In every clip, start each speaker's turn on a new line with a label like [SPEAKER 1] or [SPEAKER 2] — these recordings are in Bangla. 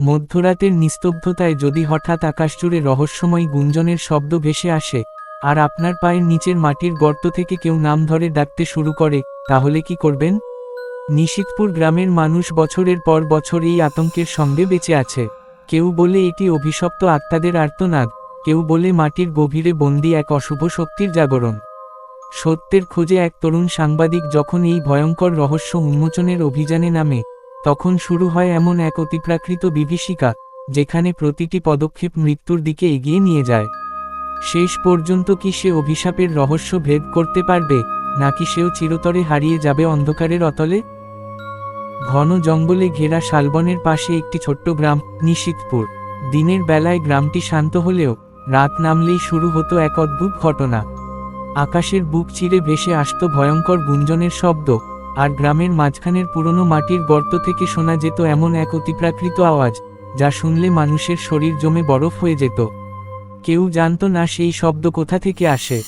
[SPEAKER 1] মধ্যরাতের নিস্তব্ধতায় যদি হঠাৎ আকাশজুড়ে রহস্যময় গুঞ্জনের শব্দ ভেসে আসে, আর আপনার পায়ের নিচের মাটির গর্ত থেকে কেউ নাম ধরে ডাকতে শুরু করে, তাহলে কি করবেন? নিশিতপুর গ্রামের মানুষ বছরের পর বছর এই আতঙ্কের সঙ্গে বেঁচে আছে। কেউ বলে এটি অভিশপ্ত আত্মাদের আর্তনাদ, কেউ বলে মাটির গভীরে বন্দী এক অশুভ শক্তির জাগরণ। সত্যের খোঁজে এক তরুণ সাংবাদিক যখন এই ভয়ঙ্কর রহস্য উন্মোচনের অভিযানে নামে, তখন শুরু হয় এমন এক অতিপ্রাকৃত বিভীষিকা, যেখানে প্রতিটি পদক্ষেপ মৃত্যুর দিকে এগিয়ে নিয়ে যায়। শেষ পর্যন্ত কি সে অভিশাপের রহস্য ভেদ করতে পারবে, নাকি সেও চিরতরে হারিয়ে যাবে অন্ধকারের অতলে? ঘন জঙ্গলে ঘেরা শালবনের পাশে একটি ছোট্ট গ্রাম, নিশিতপুর। দিনের বেলায় গ্রামটি শান্ত হলেও রাত নামলেই শুরু হতো এক অদ্ভুত ঘটনা। আকাশের বুক চিরে ভেসে আসত ভয়ঙ্কর গুঞ্জনের শব্দ, আর গ্রামের মাঝখানের পুরনো মাটির গর্ত থেকে শোনা যেত এমন এক অতিপ্রাকৃত আওয়াজ, যা শুনলে মানুষের শরীর জমে বরফ হয়ে যেত। কেউ জানত না সেই শব্দ কোথা থেকে আসে।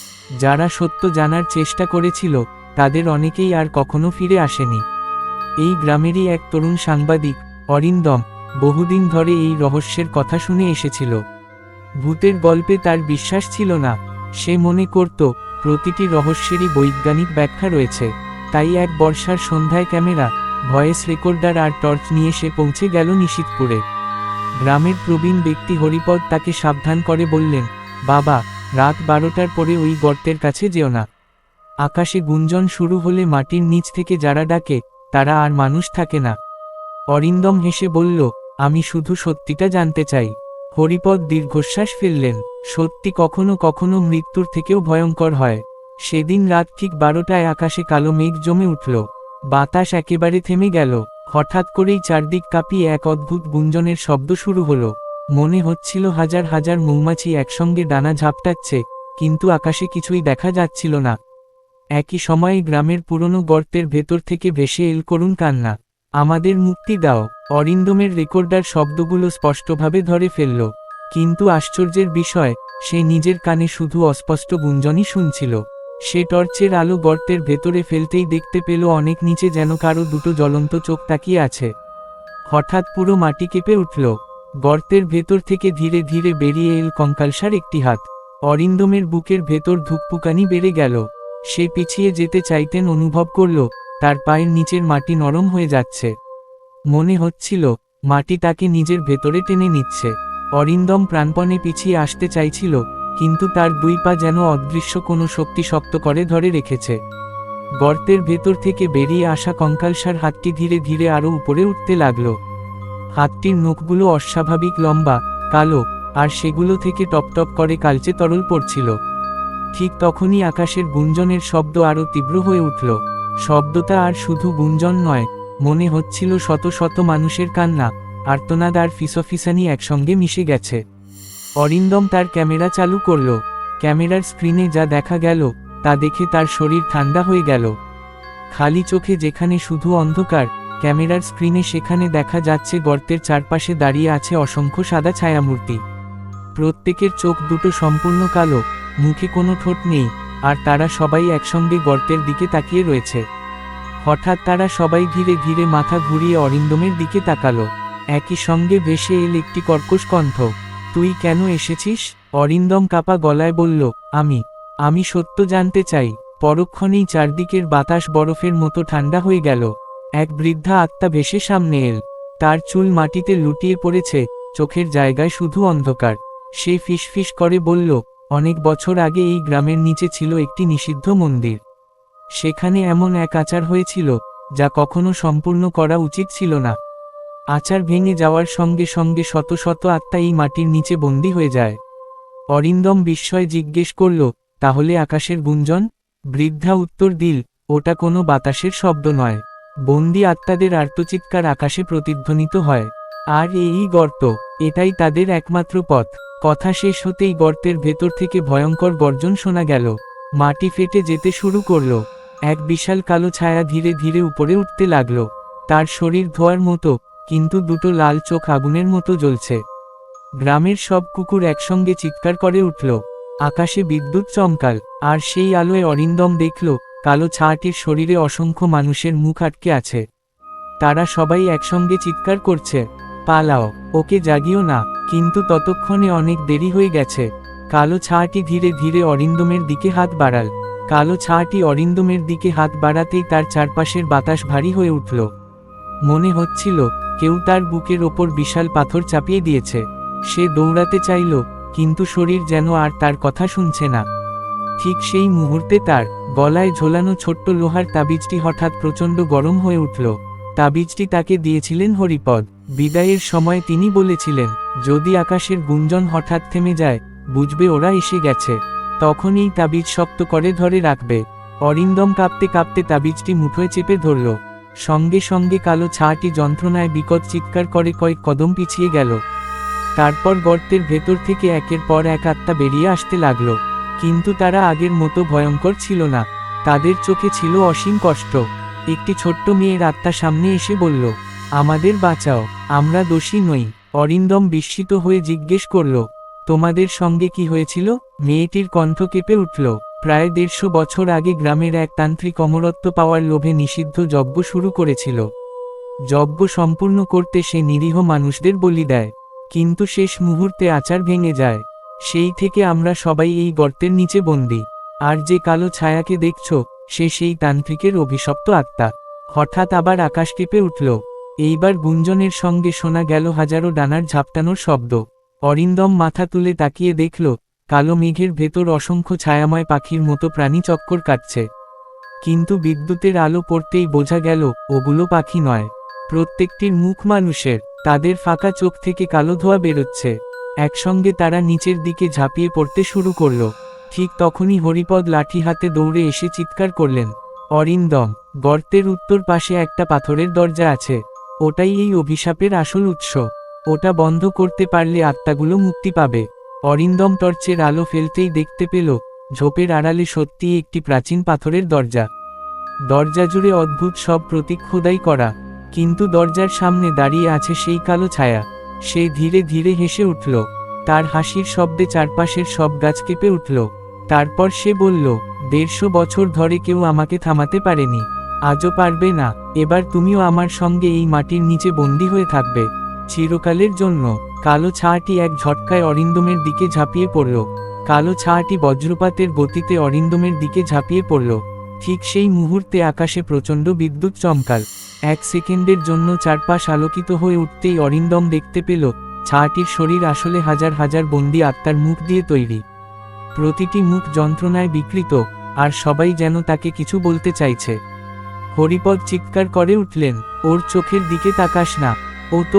[SPEAKER 1] যারা সত্য জানার চেষ্টা করেছিল, তাদের অনেকেই আর কখনো ফিরে আসেনি। এই গ্রামেরই এক তরুণ সাংবাদিক, অরিন্দম, বহুদিন ধরে এই রহস্যের কথা শুনে এসেছিল। ভূতের গল্পে তার বিশ্বাস ছিল না। সে মনে করত প্রতিটি রহস্যেরই বৈজ্ঞানিক ব্যাখ্যা রয়েছে। তাই এক বর্ষার সন্ধ্যায় ক্যামেরা, ভয়েস রেকর্ডার আর টর্চ নিয়ে সে পৌঁছে গেল নিশিতপুরে। গ্রামের প্রবীণ ব্যক্তি হরিপদ তাকে সাবধান করে বললেন, বাবা, রাত 12টার পরে ওই গর্তের কাছে যেও না। আকাশে গুঞ্জন শুরু হলে মাটির নিচ থেকে যারা ডাকে, তারা আর মানুষ থাকে না। অরিন্দম হেসে বলল, আমি শুধু সত্যিটা জানতে চাই। হরিপদ দীর্ঘশ্বাস ফেললেন। সত্যি কখনো কখনো মৃত্যুর থেকেও ভয়ঙ্কর হয়। সেদিন রাত ঠিক 12টায় আকাশে কালো মেঘ জমে উঠল। বাতাস একেবারে থেমে গেল। হঠাৎ করেই চারদিক কাঁপিয়ে এক অদ্ভুত গুঞ্জনের শব্দ শুরু হলো। মনে হচ্ছিল হাজার হাজার মৌমাছি একসঙ্গে ডানা ঝাপটাচ্ছে, কিন্তু আকাশে কিছুই দেখা যাচ্ছিল না। একই সময়ে গ্রামের পুরনো গর্তের ভেতর থেকে ভেসে এল করুণ কান্না। আমাদের মুক্তি দাও। অরিন্দমের রেকর্ডার শব্দগুলো স্পষ্টভাবে ধরে ফেলল। কিন্তু আশ্চর্যের বিষয়, সে নিজের কানে শুধু অস্পষ্ট গুঞ্জনই শুনছিল। সে টর্চের আলো গর্তের ভেতরে ফেলতেই দেখতে পেল অনেক নিচে যেন কারো দুটো জ্বলন্ত চোখ তাকিয়ে আছে। হঠাৎ পুরো মাটি কেঁপে উঠল। গর্তের ভেতর থেকে ধীরে ধীরে বেরিয়ে এল কঙ্কালসার একটি হাত। অরিন্দমের বুকের ভেতর ধুকপুকানি বেড়ে গেল। সে পিছিয়ে যেতে চাইতেন, অনুভব করল তার পায়ের নিচের মাটি নরম হয়ে যাচ্ছে। মনে হচ্ছিল মাটি তাকে নিজের ভেতরে টেনে নিচ্ছে। অরিন্দম প্রাণপণে পিছিয়ে আসতে চাইছিল, কিন্তু তার দুই পা যেন অদৃশ্য কোনো শক্তি শক্ত করে ধরে রেখেছে। গর্তের ভেতর থেকে বেরিয়ে আসা কঙ্কালসার হাতটি ধীরে ধীরে আরও উপরে উঠতে লাগল। হাতটির নখগুলো অস্বাভাবিক লম্বা, কালো, আর সেগুলো থেকে টপটপ করে কালচে তরল পড়ছিল। ঠিক তখনই আকাশের গুঞ্জনের শব্দ আরও তীব্র হয়ে উঠল। শব্দটা আর শুধু গুঞ্জন নয়, মনে হচ্ছিল শত শত মানুষের কান্না, আর্তনাদ আর ফিসফিসানি একসঙ্গে মিশে গেছে। অরিন্দম তার ক্যামেরা চালু করল। ক্যামেরার স্ক্রিনে যা দেখা গেল, তা দেখে তার শরীর ঠান্ডা হয়ে গেল। খালি চোখে যেখানে শুধু অন্ধকার, ক্যামেরার স্ক্রিনে সেখানে দেখা যাচ্ছে গর্তের চারপাশে দাঁড়িয়ে আছে অসংখ্য সাদা ছায়ামূর্তি। প্রত্যেকের চোখ দুটো সম্পূর্ণ কালো, মুখে কোনো ঠোঁট নেই, আর তারা সবাই একসঙ্গে গর্তের দিকে তাকিয়ে রয়েছে। হঠাৎ তারা সবাই ধীরে ধীরে মাথা ঘুরিয়ে অরিন্দমের দিকে তাকালো। একই সঙ্গে ভেসে এল একটি কর্কশ কণ্ঠ, তুই কেন এসেছিস? অরিন্দম কাঁপা গলায় বলল, আমি সত্য জানতে চাই। পরক্ষণেই চারদিকের বাতাস বরফের মতো ঠান্ডা হয়ে গেল। এক বৃদ্ধা আত্মা ভেসে সামনে এল। তার চুল মাটিতে লুটিয়ে পড়েছে, চোখের জায়গায় শুধু অন্ধকার। সে ফিসফিস করে বলল, অনেক বছর আগে এই গ্রামের নিচে ছিল একটি নিষিদ্ধ মন্দির। সেখানে এমন এক আচার হয়েছিল, যা কখনো সম্পূর্ণ করা উচিত ছিল না। আচার ভেঙে যাওয়ার সঙ্গে সঙ্গে শত শত আত্মা এই মাটির নিচে বন্দী হয়ে যায়। অরিন্দম বিস্ময়ে জিজ্ঞেস করল, তাহলে আকাশের গুঞ্জন? বৃদ্ধা উত্তর দিল, ওটা কোনো বাতাসের শব্দ নয়। বন্দী আত্মাদের আর্তচিৎকার আকাশে প্রতিধ্বনিত হয়। আর এই গর্ত, এটাই তাদের একমাত্র পথ। কথা শেষ হতেই গর্তের ভেতর থেকে ভয়ঙ্কর গর্জন শোনা গেল। মাটি ফেটে যেতে শুরু করল। এক বিশাল কালো ছায়া ধীরে ধীরে উপরে উঠতে লাগল। তার শরীর ধোঁয়ার মতো, কিন্তু দুটো লাল চোখ আগুনের মতো জ্বলছে। গ্রামের সব কুকুর একসঙ্গে চিৎকার করে উঠল। আকাশে বিদ্যুৎ চমকাল, আর সেই আলোয় অরিন্দম দেখল কালো ছায়াটির শরীরে অসংখ্য মানুষের মুখ আটকে আছে। তারা সবাই একসঙ্গে চিৎকার করছে, পালাও, ওকে জাগিও না। কিন্তু ততক্ষণে অনেক দেরি হয়ে গেছে। কালো ছায়াটি ধীরে ধীরে অরিন্দমের দিকে হাত বাড়াল। কালো ছায়াটি অরিন্দমের দিকে হাত বাড়াতেই তার চারপাশের বাতাস ভারী হয়ে উঠল। মনে হচ্ছিল কেউ তার বুকের ওপর বিশাল পাথর চাপিয়ে দিয়েছে। সে দৌড়াতে চাইল, কিন্তু শরীর যেন আর তার কথা শুনছে না। ঠিক সেই মুহূর্তে তার গলায় ঝোলানো ছোট্ট লোহার তাবিজটি হঠাৎ প্রচণ্ড গরম হয়ে উঠল। তাবিজটি তাকে দিয়েছিলেন হরিপদ। বিদায়ের সময় তিনি বলেছিলেন, যদি আকাশের গুঞ্জন হঠাৎ থেমে যায়, বুঝবে ওরা এসে গেছে। তখন এই তাবিজ শক্ত করে ধরে রাখবে। অরিন্দম কাঁপতে কাঁপতে তাবিজটি মুঠোয় চেপে ধরল। সঙ্গে সঙ্গে কালো ছায়াটি যন্ত্রণায় বিকট চিৎকার করে কয়েক কদম পিছিয়ে গেল। তারপর গর্তের ভেতর থেকে একের পর এক আত্মা বেরিয়ে আসতে লাগল। কিন্তু তারা আগের মতো ভয়ঙ্কর ছিল না। তাদের চোখে ছিল অসীম কষ্ট। একটি ছোট্ট মেয়ের আত্মা সামনে এসে বলল, আমাদের বাঁচাও, আমরা দোষী নই। অরিন্দম বিস্মিত হয়ে জিজ্ঞেস করল, তোমাদের সঙ্গে কি হয়েছিল? মেয়েটির কণ্ঠ কেঁপে উঠল। প্রায় 150 বছর আগে গ্রামের এক তান্ত্রিক অমরত্ব পাওয়ার লোভে নিষিদ্ধ যজ্ঞ শুরু করেছিল। যজ্ঞ সম্পূর্ণ করতে সে নিরীহ মানুষদের বলি দেয়। কিন্তু শেষ মুহূর্তে আচার ভেঙে যায়। সেই থেকে আমরা সবাই এই গর্তের নিচে বন্দী। আর যে কালো ছায়াকে দেখছ, সে সেই তান্ত্রিকের অভিশপ্ত আত্মা। হঠাৎ আবার আকাশ কেঁপে উঠল। এইবার গুঞ্জনের সঙ্গে শোনা গেল হাজারো ডানার ঝাপটানোর শব্দ। অরিন্দম মাথা তুলে তাকিয়ে দেখল, কালো মেঘের ভেতর অসংখ্য ছায়াময় পাখির মতো প্রাণী চক্কর কাটছে। কিন্তু বিদ্যুতের আলো পড়তেই বোঝা গেল, ওগুলো পাখি নয়। প্রত্যেকটির মুখ মানুষের। তাদের ফাঁকা চোখ থেকে কালো ধোঁয়া বেরোচ্ছে। একসঙ্গে তারা নিচের দিকে ঝাঁপিয়ে পড়তে শুরু করল। ঠিক তখনই হরিপদ লাঠি হাতে দৌড়ে এসে চিৎকার করলেন, অরিন্দম, গর্তের উত্তর পাশে একটা পাথরের দরজা আছে। ওটাই এই অভিশাপের আসল উৎস। ওটা বন্ধ করতে পারলে আত্মাগুলো মুক্তি পাবে। অরিন্দম টর্চের আলো ফেলতেই দেখতে পেল, ঝোপের আড়ালে সত্যিই একটি প্রাচীন পাথরের দরজা। দরজা জুড়ে অদ্ভুত সব প্রতীক খোদাই করা। কিন্তু দরজার সামনে দাঁড়িয়ে আছে সেই কালো ছায়া। সে ধীরে ধীরে হেসে উঠল। তার হাসির শব্দে চারপাশের সব গাছ কেঁপে উঠল। তারপর সে বলল, 150 বছর ধরে কেউ আমাকে থামাতে পারেনি, আজও পারবে না। এবার তুমিও আমার সঙ্গে এই মাটির নিচে বন্দী হয়ে থাকবে, চিরকালের জন্য। কালো ছায়াটি এক ঝটকায় অরিন্দমের দিকে ঝাঁপিয়ে পড়ল। কালো ছায়াটি বজ্রপাতের গতিতে অরিন্দমের দিকে ঝাঁপিয়ে পড়ল। ঠিক সেই মুহূর্তে আকাশে প্রচণ্ড বিদ্যুৎ চমকাল। 1 সেকেন্ডের জন্য চারপাশ আলোকিত হয়ে উঠতেই অরিন্দম দেখতে পেল, ছায়াটির শরীর আসলে হাজার হাজার বন্দি আত্মার মুখ দিয়ে তৈরি। প্রতিটি মুখ যন্ত্রণায় বিকৃত, আর সবাই যেন তাকে কিছু বলতে চাইছে। হরিপদ চিৎকার করে উঠলেন, ওর চোখের দিকে তাকাস না, ও তো